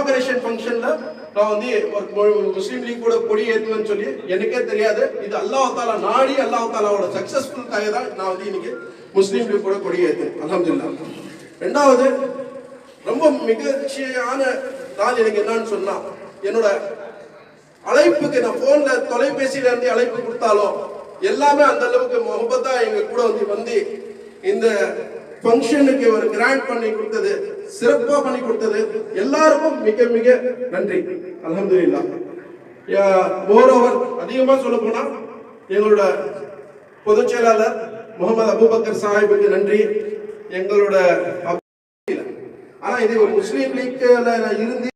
Inauguration ஃபங்க்ஷன்ல நான் வந்து ஒரு முஸ்லீம் லீக் கூட கொடி ஏற்றுவேன்னு சொல்லி எனக்கே தெரியாது. இது அல்லாஹ் தாலா நாடி அல்லாஹ் தாலாவோட சக்சஸ்ஃபுல்காக தான் நான் வந்து இன்னைக்கு முஸ்லீம் லீக் கூட கொடி ஏற்றேன். அல்ஹம்துலில்லாஹ். ரெண்டாவது ரொம்ப மிகச்சியான நாள் எனக்கு என்னன்னு சொன்னா, என்னோட அழைப்புக்கு நான் போன்ல தொலைபேசியில இருந்து அழைப்பு கொடுத்தாலும் எல்லாமே அந்த அளவுக்கு முகப்பத்தா எங்க கூட வந்து இந்த ஃபங்க்ஷனுக்கு ஒரு கிராண்ட் பண்ணி கொடுத்தது, சிறப்பா பண்ணி கொடுத்தது எல்லாருக்கும் மிக மிக நன்றி. அல்ஹம்துலில்லாஹ். மோரோவர் அதிகமா சொல்ல போனா எங்களோட பொதுச் செயலாளர் முகமது அபூபக்கர் சாஹிபுக்கு நன்றி. எங்களோட ஆனா இது ஒரு முஸ்லீம் லீக்ல இருந்து